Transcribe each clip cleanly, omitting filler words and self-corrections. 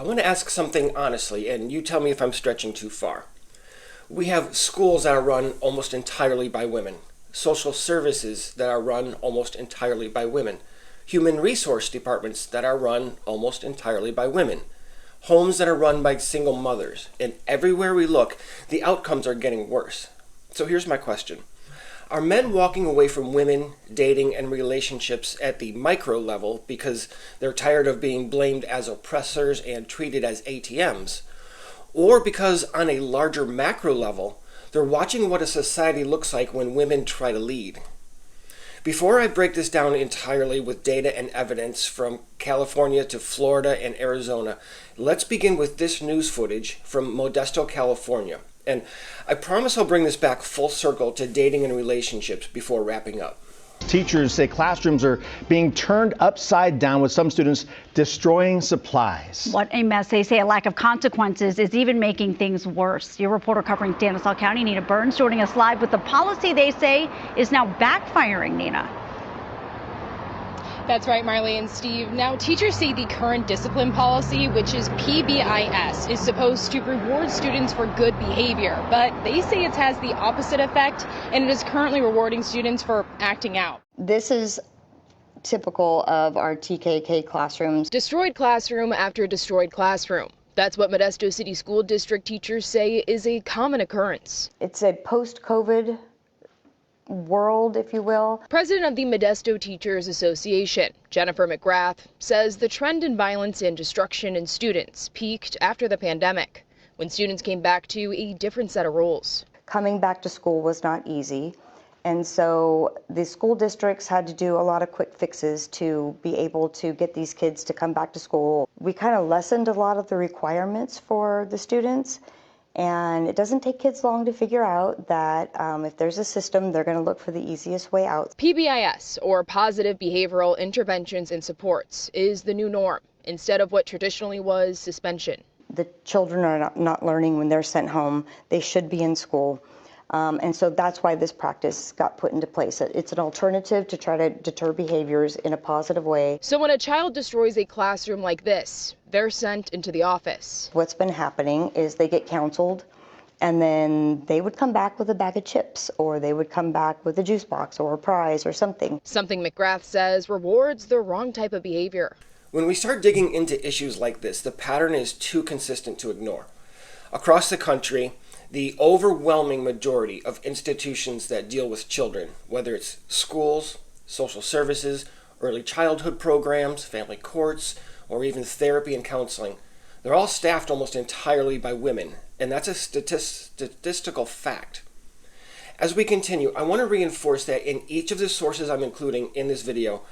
I want to ask something honestly, and you tell me if I'm stretching too far. We have schools that are run almost entirely by women, social services that are run almost entirely by women, human resource departments that are run almost entirely by women, homes that are run by single mothers, and everywhere we look, the outcomes are getting worse. So here's my question. Are men walking away from women, dating, and relationships at the micro level because they're tired of being blamed as oppressors and treated as ATMs? Or because on a larger macro level, they're watching what a society looks like when women try to lead? Before I break this down entirely with data and evidence from California to Florida and Arizona, let's begin with this news footage from Modesto, California. And I promise I'll bring this back full circle to dating and relationships before wrapping up. Teachers say classrooms are being turned upside down with some students destroying supplies. What a mess. They say a lack of consequences is even making things worse. Your reporter covering Stanislaus County, Nina Burns, joining us live with the policy they say is now backfiring, Nina. That's right, Marley and Steve. Now, teachers say the current discipline policy, which is PBIS, is supposed to reward students for good behavior, but they say it has the opposite effect, and it is currently rewarding students for acting out. This is typical of our TKK classrooms. Destroyed classroom after destroyed classroom. That's what Modesto City School District teachers say is a common occurrence. It's a post-COVID world, if you will. President of the Modesto Teachers Association, Jennifer McGrath, says the trend in violence and destruction in students peaked after the pandemic, when students came back to a different set of rules. Coming back to school was not easy, and so the school districts had to do a lot of quick fixes to be able to get these kids to come back to school. We kind of lessened a lot of the requirements for the students. And it doesn't take kids long to figure out that if there's a system, they're going to look for the easiest way out. PBIS, or Positive Behavioral Interventions and Supports, is the new norm, instead of what traditionally was suspension. The children are not learning when they're sent home. They should be in school. And so that's why this practice got put into place. It's an alternative to try to deter behaviors in a positive way. So when a child destroys a classroom like this, they're sent into the office. What's been happening is they get counseled, and then they would come back with a bag of chips, or they would come back with a juice box or a prize or something. Something McGrath says rewards the wrong type of behavior. When we start digging into issues like this, the pattern is too consistent to ignore. Across the country, the overwhelming majority of institutions that deal with children, whether it's schools, social services, early childhood programs, family courts, or even therapy and counseling, they're all staffed almost entirely by women, and that's a statistical fact. As we continue, I want to reinforce that in each of the sources I'm including in this video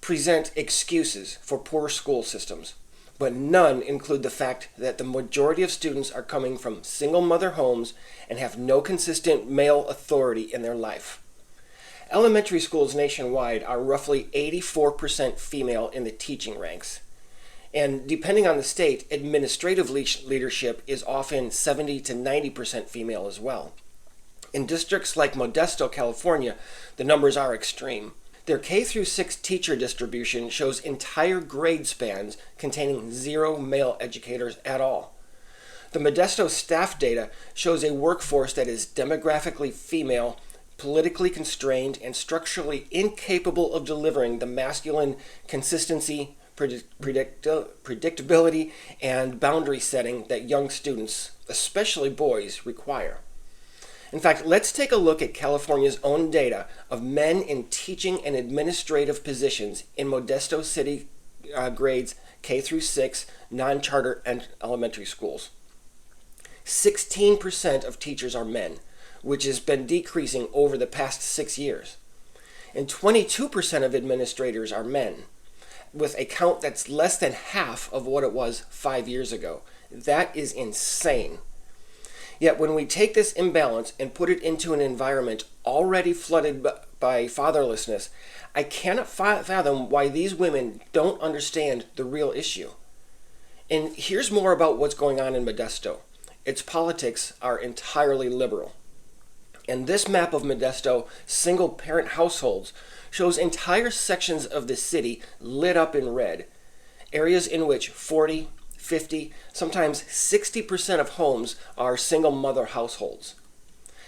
present excuses for poor school systems, but none include the fact that the majority of students are coming from single mother homes and have no consistent male authority in their life. Elementary schools nationwide are roughly 84% female in the teaching ranks. And depending on the state, administrative leadership is often 70 to 90% female as well. In districts like Modesto, California, the numbers are extreme. Their K-6 teacher distribution shows entire grade spans containing 0 male educators at all. The Modesto staff data shows a workforce that is demographically female, politically constrained, and structurally incapable of delivering the masculine consistency, predictability, and boundary setting that young students, especially boys, require. In fact, let's take a look at California's own data of men in teaching and administrative positions in Modesto City grades K-6 non-charter and elementary schools. 16% of teachers are men, which has been decreasing over the past 6 years. And 22% of administrators are men, with a count that's less than half of what it was 5 years ago. That is insane. Yet when we take this imbalance and put it into an environment already flooded by fatherlessness, I cannot fathom why these women don't understand the real issue. And here's more about what's going on in Modesto. Its politics are entirely liberal. And this map of Modesto single-parent households shows entire sections of the city lit up in red, areas in which 40, 50, sometimes 60% of homes are single mother households.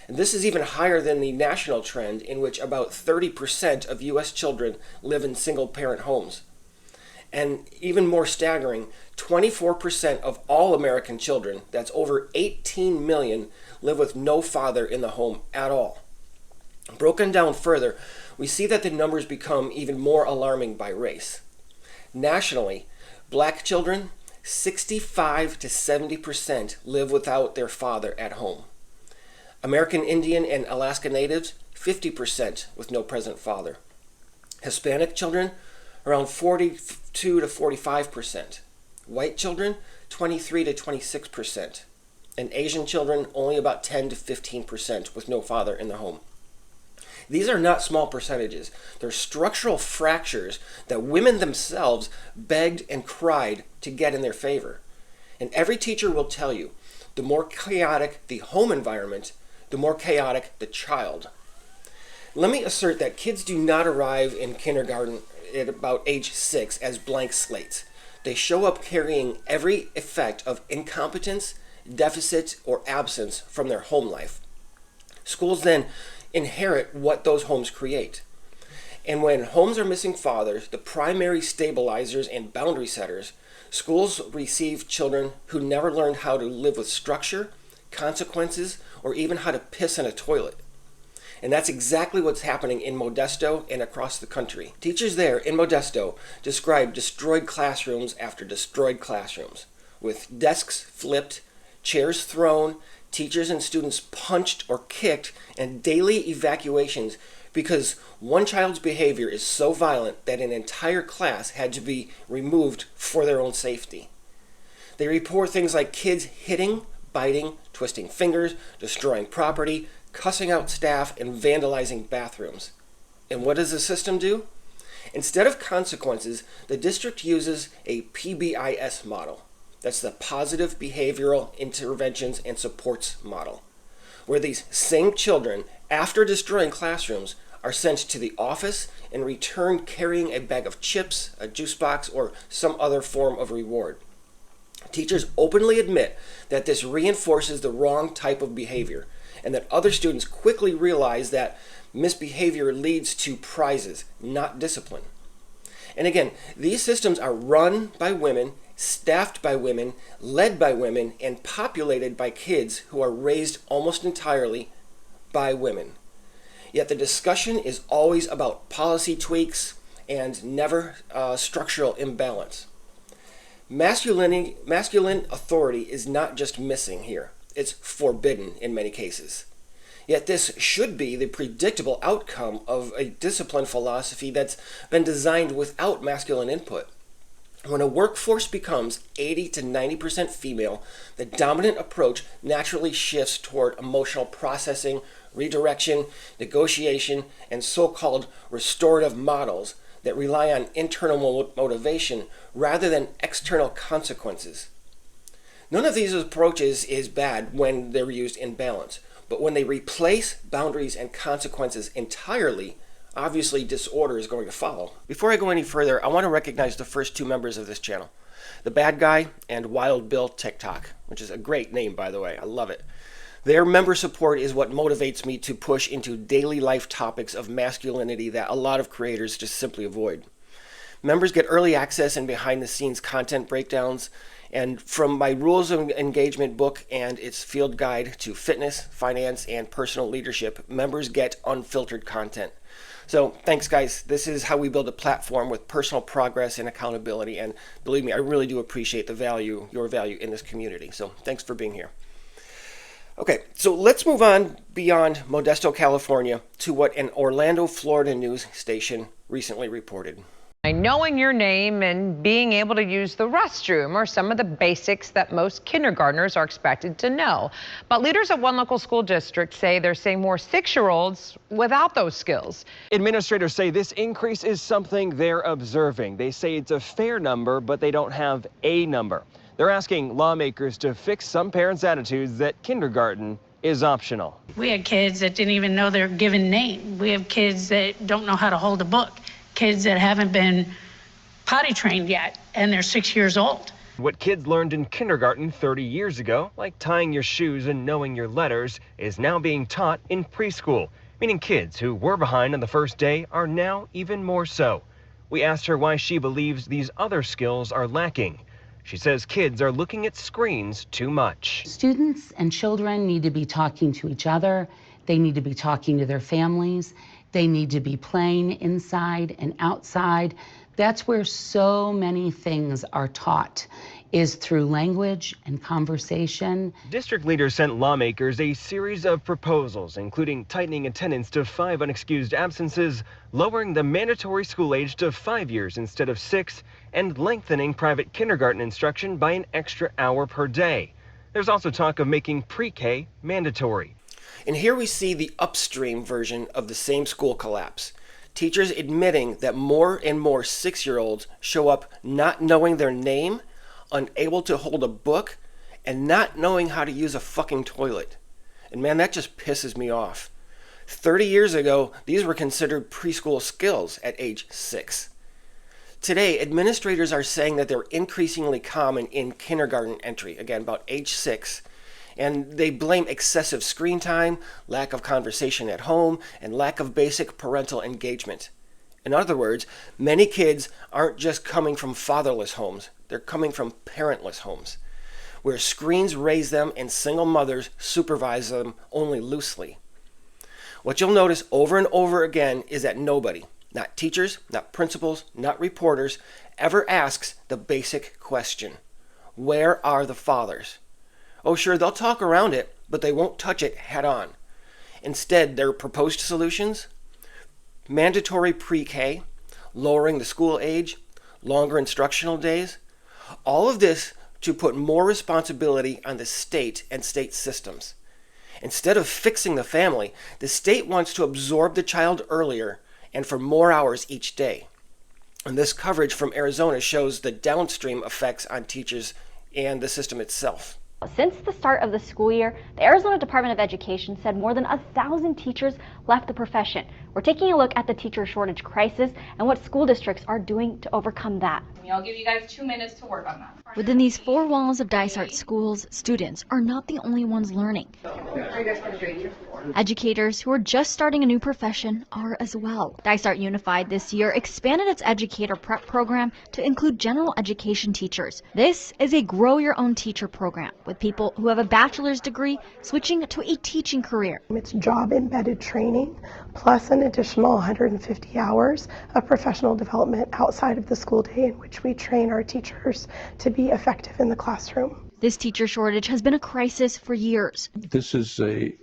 And this is even higher than the national trend, in which about 30% of U.S. children live in single parent homes. And even more staggering, 24% of all American children, that's over 18 million, live with no father in the home at all. Broken down further, we see that the numbers become even more alarming by race. Nationally, black children, 65 to 70% live without their father at home. American Indian and Alaska Natives, 50% with no present father. Hispanic children, around 42 to 45%. White children, 23 to 26%. And Asian children, only about 10 to 15% with no father in the home. These are not small percentages. They're structural fractures that women themselves begged and cried to get in their favor. And every teacher will tell you, the more chaotic the home environment, the more chaotic the child. Let me assert that kids do not arrive in kindergarten at about age 6 as blank slates. They show up carrying every effect of incompetence, deficit, or absence from their home life. Schools then inherit what those homes create. And when homes are missing fathers, the primary stabilizers and boundary setters, schools receive children who never learned how to live with structure, consequences, or even how to piss in a toilet. And that's exactly what's happening in Modesto and across the country. Teachers there in Modesto describe destroyed classrooms after destroyed classrooms, with desks flipped, chairs thrown, teachers and students punched or kicked, and daily evacuations because one child's behavior is so violent that an entire class had to be removed for their own safety. They report things like kids hitting, biting, twisting fingers, destroying property, cussing out staff, and vandalizing bathrooms. And what does the system do? Instead of consequences, the district uses a PBIS model. That's the Positive Behavioral Interventions and Supports model, where these same children, after destroying classrooms, are sent to the office and returned carrying a bag of chips, a juice box, or some other form of reward. Teachers openly admit that this reinforces the wrong type of behavior, and that other students quickly realize that misbehavior leads to prizes, not discipline. And again, these systems are run by women, staffed by women, led by women, and populated by kids who are raised almost entirely by women. Yet the discussion is always about policy tweaks and never structural imbalance. Masculine authority is not just missing here, it's forbidden in many cases. Yet this should be the predictable outcome of a discipline philosophy that's been designed without masculine input. When a workforce becomes 80 to 90% female, the dominant approach naturally shifts toward emotional processing, redirection, negotiation, and so-called restorative models that rely on internal motivation rather than external consequences. None of these approaches is bad when they're used in balance, but when they replace boundaries and consequences entirely, obviously disorder is going to follow. Before I go any further, I want to recognize the first two members of this channel, The Bad Guy and Wild Bill TikTok, which is a great name, by the way. I love it. Their member support is what motivates me to push into daily life topics of masculinity that a lot of creators just simply avoid. Members get early access and behind-the-scenes content breakdowns, and from my Rules of Engagement book and its field guide to fitness, finance, and personal leadership, members get unfiltered content. So thanks, guys. This is how we build a platform with personal progress and accountability, and believe me, I really do appreciate the value, your value in this community. So thanks for being here. Okay, so let's move on beyond Modesto, California, to what an Orlando, Florida news station recently reported. Knowing your name and being able to use the restroom are some of the basics that most kindergartners are expected to know. But leaders at one local school district say they're seeing more 6-year-olds without those skills. Administrators say this increase is something they're observing. They say it's a fair number, but they don't have a number. They're asking lawmakers to fix some parents' attitudes that kindergarten is optional. We had kids that didn't even know their given name. We have kids that don't know how to hold a book. Kids that haven't been potty trained yet, and they're 6 years old. What kids learned in kindergarten 30 years ago, like tying your shoes and knowing your letters, is now being taught in preschool, meaning kids who were behind on the first day are now even more so. We asked her why she believes these other skills are lacking. She says kids are looking at screens too much. Students and children need to be talking to each other. They need to be talking to their families. They need to be playing inside and outside. That's where so many things are taught, is through language and conversation. District leaders sent lawmakers a series of proposals, including tightening attendance to 5 unexcused absences, lowering the mandatory school age to 5 years instead of 6, and lengthening private kindergarten instruction by an extra hour per day. There's also talk of making pre-K mandatory. And here we see the upstream version of the same school collapse. Teachers admitting that more and more 6-year-olds show up not knowing their name, unable to hold a book, and not knowing how to use a fucking toilet. And man, that just pisses me off. 30 years ago, these were considered preschool skills at age 6. Today, administrators are saying that they're increasingly common in kindergarten entry, again, about age 6. And they blame excessive screen time, lack of conversation at home, and lack of basic parental engagement. In other words, many kids aren't just coming from fatherless homes, they're coming from parentless homes, where screens raise them and single mothers supervise them only loosely. What you'll notice over and over again is that nobody, not teachers, not principals, not reporters, ever asks the basic question: where are the fathers? Oh, sure, they'll talk around it, but they won't touch it head on. Instead, their proposed solutions: mandatory pre-K, lowering the school age, longer instructional days, all of this to put more responsibility on the state and state systems. Instead of fixing the family, the state wants to absorb the child earlier and for more hours each day. And this coverage from Arizona shows the downstream effects on teachers and the system itself. Since the start of the school year, the Arizona Department of Education said more than 1,000 teachers left the profession. We're taking a look at the teacher shortage crisis and what school districts are doing to overcome that. I'll give you guys 2 minutes to work on that. Within these 4 walls of Dysart schools, students are not the only ones learning. Educators who are just starting a new profession are as well. Dysart Unified this year expanded its educator prep program to include general education teachers. This is a grow your own teacher program with people who have a bachelor's degree switching to a teaching career. It's job embedded training plus an additional 150 hours of professional development outside of the school day in which we train our teachers to be effective in the classroom. This teacher shortage has been a crisis for years. This is a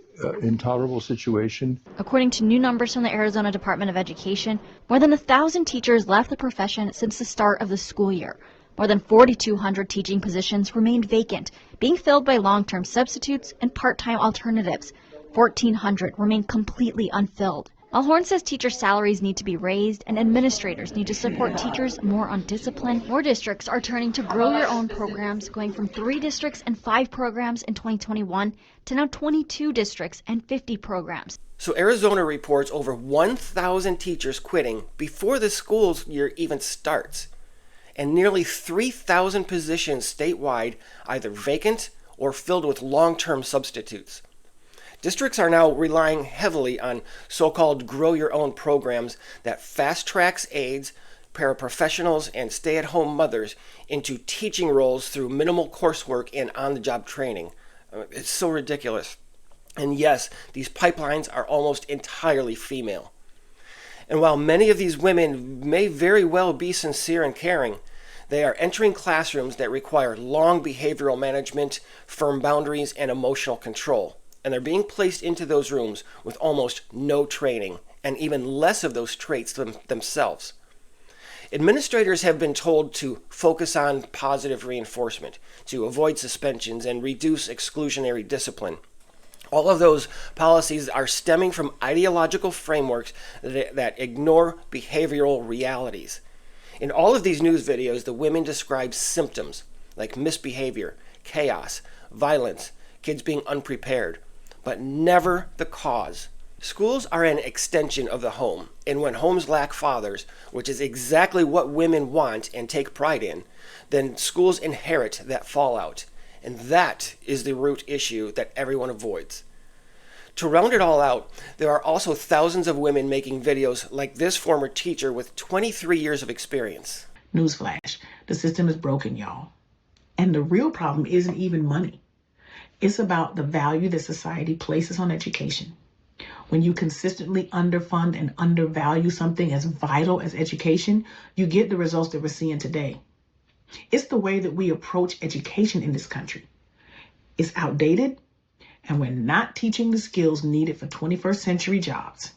intolerable situation. According to new numbers from the Arizona Department of Education, more than 1,000 teachers left the profession since the start of the school year. More than 4,200 teaching positions remained vacant, being filled by long-term substitutes and part-time alternatives. 1,400 remain completely unfilled. While Horn says teacher salaries need to be raised and administrators need to support teachers more on discipline, more districts are turning to grow your own programs, going from 3 districts and 5 programs in 2021 to now 22 districts and 50 programs. So Arizona reports over 1,000 teachers quitting before the school year even starts, and nearly 3,000 positions statewide either vacant or filled with long-term substitutes. Districts are now relying heavily on so-called grow-your-own programs that fast-tracks aides, paraprofessionals, and stay-at-home mothers into teaching roles through minimal coursework and on-the-job training. It's so ridiculous. And yes, these pipelines are almost entirely female. And while many of these women may very well be sincere and caring, they are entering classrooms that require long behavioral management, firm boundaries, and emotional control. And they're being placed into those rooms with almost no training, and even less of those traits themselves. Administrators have been told to focus on positive reinforcement, to avoid suspensions, and reduce exclusionary discipline. All of those policies are stemming from ideological frameworks that ignore behavioral realities. In all of these news videos, the women describe symptoms like misbehavior, chaos, violence, kids being unprepared, but never the cause, Schools are an extension of the home, and when homes lack fathers, which is exactly what women want and take pride in, then schools inherit that fallout. And that is the root issue that everyone avoids. To round it all out, there are also thousands of women making videos like this former teacher with 23 years of experience. Newsflash, the system is broken, y'all. And the real problem isn't even money. It's about the value that society places on education. When you consistently underfund and undervalue something as vital as education, you get the results that we're seeing today. It's the way that we approach education in this country. It's outdated, and we're not teaching the skills needed for 21st century jobs.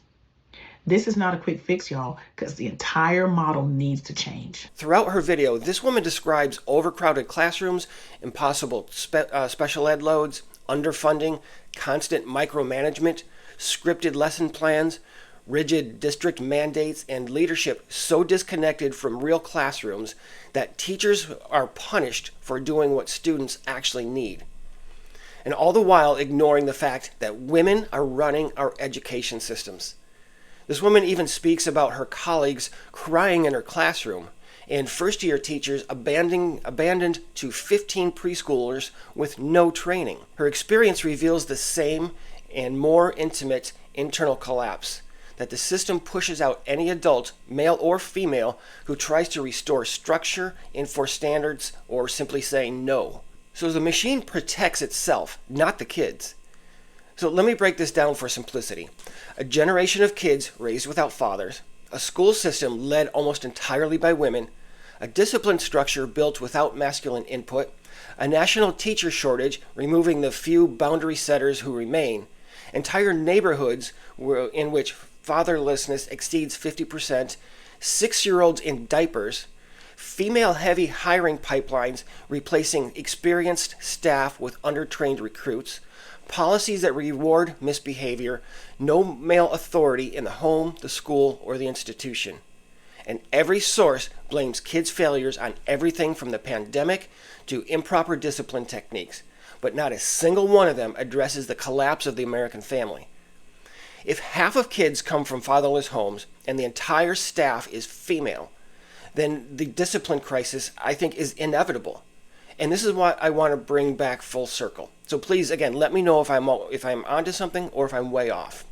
This is not a quick fix, y'all, because the entire model needs to change. Throughout her video, this woman describes overcrowded classrooms, impossible special ed loads, underfunding, constant micromanagement, scripted lesson plans, rigid district mandates, and leadership so disconnected from real classrooms that teachers are punished for doing what students actually need. And all the while ignoring the fact that women are running our education systems. This woman even speaks about her colleagues crying in her classroom and first-year teachers abandoned to 15 preschoolers with no training. Her experience reveals the same and more intimate internal collapse, that the system pushes out any adult, male or female, who tries to restore structure, enforce standards, or simply say no. So the machine protects itself, not the kids. So let me break this down for simplicity. A generation of kids raised without fathers, a school system led almost entirely by women, a discipline structure built without masculine input, a national teacher shortage removing the few boundary setters who remain, entire neighborhoods in which fatherlessness exceeds 50%, 6-year-olds in diapers, female-heavy hiring pipelines replacing experienced staff with undertrained recruits, policies that reward misbehavior, no male authority in the home, the school, or the institution. And every source blames kids' failures on everything from the pandemic to improper discipline techniques, but not a single one of them addresses the collapse of the American family. If half of kids come from fatherless homes and the entire staff is female, then the discipline crisis, I think, is inevitable. And this is what I want to bring back full circle. So please, again, let me know if I'm onto something or if I'm way off.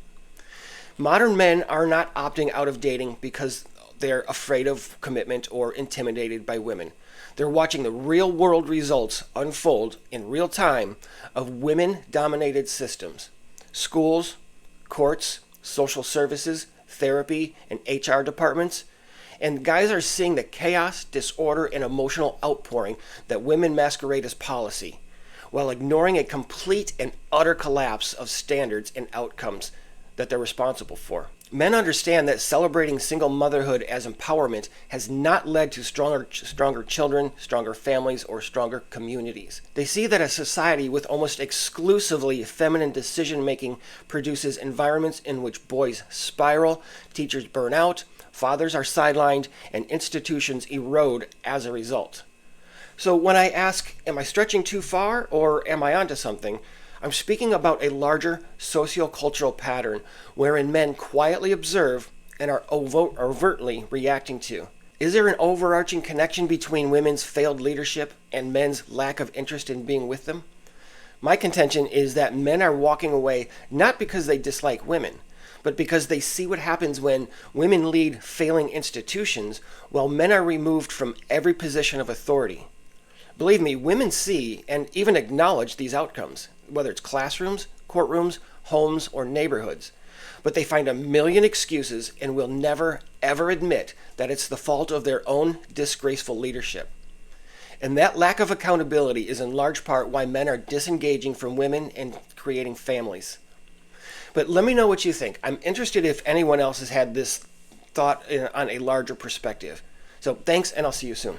Modern men are not opting out of dating because they're afraid of commitment or intimidated by women. They're watching the real-world results unfold in real time of women-dominated systems. Schools, courts, social services, therapy, and HR departments. And guys are seeing the chaos, disorder, and emotional outpouring that women masquerade as policy, while ignoring a complete and utter collapse of standards and outcomes that they're responsible for. Men understand that celebrating single motherhood as empowerment has not led to stronger children, stronger families, or stronger communities. They see that a society with almost exclusively feminine decision-making produces environments in which boys spiral, teachers burn out, fathers are sidelined, and institutions erode as a result. So when I ask, am I stretching too far or am I onto something? I'm speaking about a larger sociocultural pattern wherein men quietly observe and are overtly reacting to. Is there an overarching connection between women's failed leadership and men's lack of interest in being with them? My contention is that men are walking away not because they dislike women, but because they see what happens when women lead failing institutions while men are removed from every position of authority. Believe me, women see and even acknowledge these outcomes, whether it's classrooms, courtrooms, homes, or neighborhoods. But they find a million excuses and will never, ever admit that it's the fault of their own disgraceful leadership. And that lack of accountability is in large part why men are disengaging from women and creating families. But let me know what you think. I'm interested if anyone else has had this thought on a larger perspective. So thanks, and I'll see you soon.